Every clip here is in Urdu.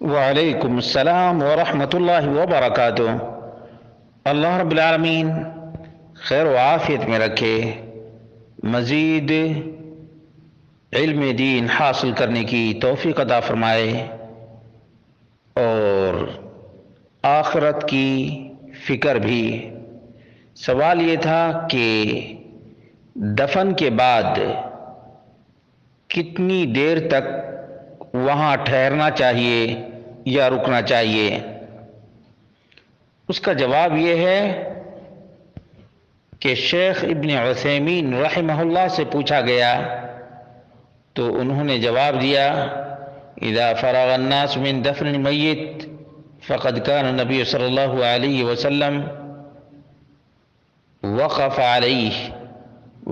وعلیکم السلام ورحمۃ اللہ وبرکاتہ۔ اللہ رب العالمین خیر و عافیت میں رکھے، مزید علم دین حاصل کرنے کی توفیق عطا فرمائے اور آخرت کی فکر بھی۔ سوال یہ تھا کہ دفن کے بعد کتنی دیر تک وہاں ٹھہرنا چاہیے یا رکنا چاہیے؟ اس کا جواب یہ ہے کہ شیخ ابن عثیمین رحمہ اللہ سے پوچھا گیا تو انہوں نے جواب دیا: اذا فرغ الناس من دفن المیت فقد كان النبی صلی اللہ علیہ وسلم وقف علیہ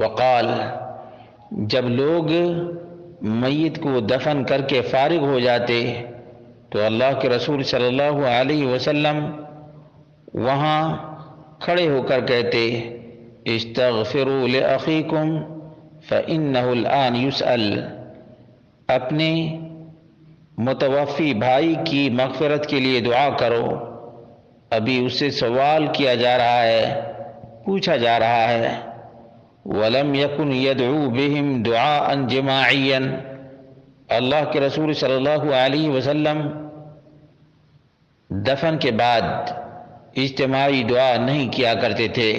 وقال، جب لوگ میت کو دفن کر کے فارغ ہو جاتے تو اللہ کے رسول صلی اللہ علیہ وسلم وہاں کھڑے ہو کر کہتے: استغفروا لأخیکم فإنہ الآن یسأل، اپنے متوفی بھائی کی مغفرت کے لیے دعا کرو، ابھی اس سے سوال کیا جا رہا ہے، پوچھا جا رہا ہے۔ وَلَمْ يَكُنْ يَدْعُو بِهِمْ دُعَاءً جَمَاعِيًّا، اللہ کے رسول صلی اللہ علیہ وسلم دفن کے بعد اجتماعی دعا نہیں کیا کرتے تھے،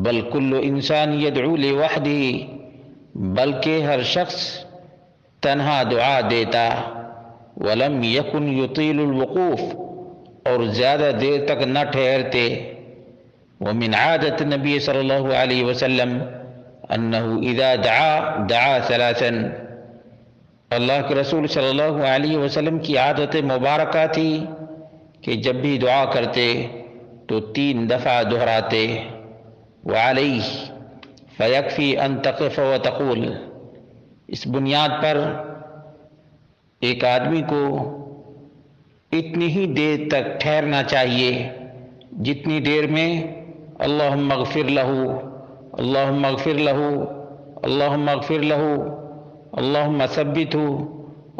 بل کل انسان یدعو لوحدہ، بلکہ ہر شخص تنہا دعا دیتا۔ وَلَمْ يَكُنْ يُطِيلُ الْوُقُوفَ، اور زیادہ دیر تک نہ ٹھہرتے۔ وَمِنْ عَادَةِ النَّبِيِّ صلی اللہ علیہ وسلم أَنَّهُ إِذَا دَعَا ثَلَاثًا، اللہ کے رسول صلی اللہ علیہ وسلم کی عادت مبارکہ تھی کہ جب بھی دعا کرتے تو 3 دفعہ دہراتے۔ وَعَلَيْهِ فَيَكْفِي أَن تَقِفَ وَتَقُولَ، اس بنیاد پر ایک آدمی کو اتنی ہی دیر تک ٹھہرنا چاہیے جتنی دیر میں اللہم اغفر لہو، اللہم اغفر لہو، اللہم اغفر لہو، اللہم ثبتہ،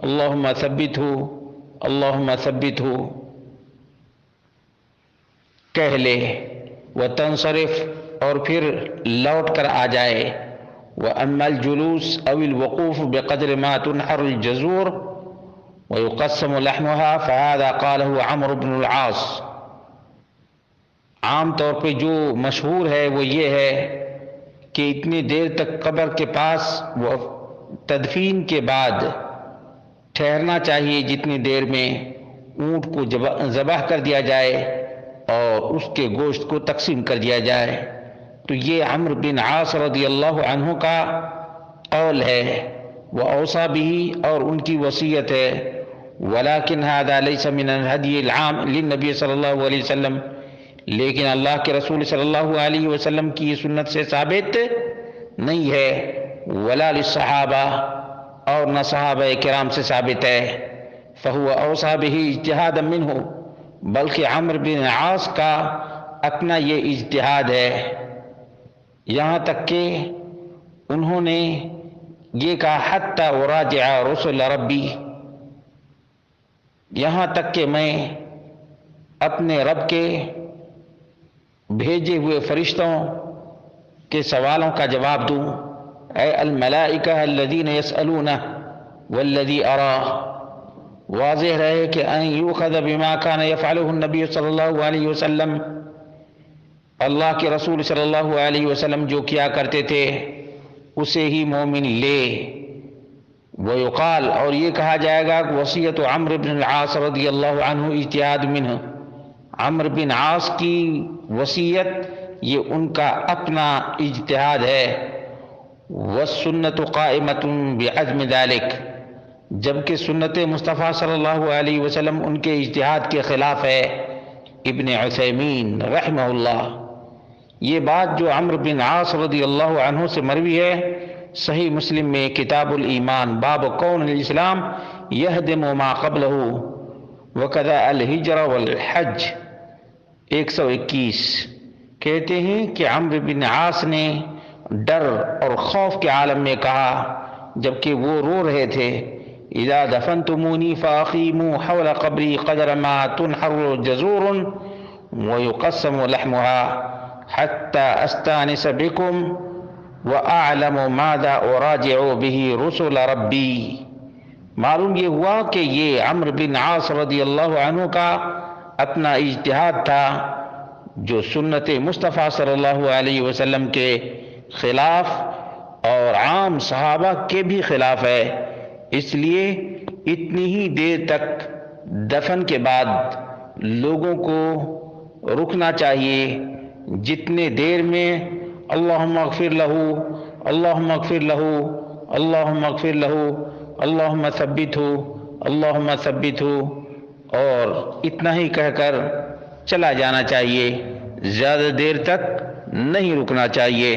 اللہم ثبتہ، اللہم ثبتہ کہہ لے۔ وتنصرف، اور پھر لوٹ کر آ جائے۔ وَأَمَّا الْجُلُوسُ أَوِ الْوُقُوفُ بِقَدْرِ مَا تُنْحَرُ الْجَزُورُ وَيُقَسَّمُ لَحْمُهَا فَهَذَا قَالَهُ عَمْرُ بْنُ الْعَاص، عام طور پہ جو مشہور ہے وہ یہ ہے کہ اتنی دیر تک قبر کے پاس وہ تدفین کے بعد ٹھہرنا چاہیے جتنی دیر میں اونٹ کو ذبح کر دیا جائے اور اس کے گوشت کو تقسیم کر دیا جائے۔ تو یہ عمرو بن عاص رضی اللہ عنہ کا قول ہے، وہ اوصى به، اور ان کی وصیت ہے۔ ولیکن هذا ليس من الهدي العام للنبي صلی اللہ علیہ وسلم، لیکن اللہ کے رسول صلی اللہ علیہ وسلم کی یہ سنت سے ثابت نہیں ہے۔ ولا للصحابہ، اور نہ صحابہ کرام سے ثابت ہے۔ فهو اوصى به اجتهادا منه، بلکہ عمرو بن عاص کا اپنا یہ اجتہاد ہے، یہاں تک کہ انہوں نے یہ کہا حتی اراجع رسل ربی، یہاں تک کہ میں اپنے رب کے بھیجے ہوئے فرشتوں کے سوالوں کا جواب دوں۔ اے الملائکہ الذین یسألون والذی ارا، واضح رہے کہ ان یؤخذ بما کان یفعلہ النبی صلی اللہ علیہ وسلم، اللہ کے رسول صلی اللہ علیہ وسلم جو کیا کرتے تھے اسے ہی مومن لے۔ ویقال، اور یہ کہا جائے گا کہ وصیت عمرو بن العاص رضی اللہ عنہ اجتہاد منہ، عمرو بن عاص کی وصیت یہ ان کا اپنا اجتہاد ہے۔ والسنت قائمۃ بعزم ذلک، جبکہ سنت مصطفیٰ صلی اللہ علیہ وسلم ان کے اجتہاد کے خلاف ہے۔ ابن عثیمین رحمہ اللہ، یہ بات جو عمرو بن عاص رضی اللہ عنہ سے مروی ہے، صحیح مسلم میں کتاب الایمان باب کون الاسلام یہدم ما قبلہ وکذا الہجرہ والحج 121 کہتے ہیں کہ عمرو بن عاص نے ڈر اور خوف کے عالم میں کہا جبکہ وہ رو رہے تھے اذا دفنتمونی فاقیموا حول قبری قدر ما تنحر جزور ويقسم لحمها حتى استانس بكم واعلم ماذا اراجع به رسل ربی۔ معلوم یہ ہوا کہ یہ عمرو بن عاص رضی اللہ عنہ کا اپنا اجتہاد تھا جو سنت مصطفیٰ صلی اللہ علیہ وسلم کے خلاف اور عام صحابہ کے بھی خلاف ہے، اس لیے اتنی ہی دیر تک دفن کے بعد لوگوں کو رکنا چاہیے جتنے دیر میں اللہم اغفر لہو، اللہم اغفر لہو، اللہم اغفر لہو، اللہم ثبتہ، اللہم ثبتہ، اور اتنا ہی کہہ کر چلا جانا چاہیے، زیادہ دیر تک نہیں رکنا چاہیے۔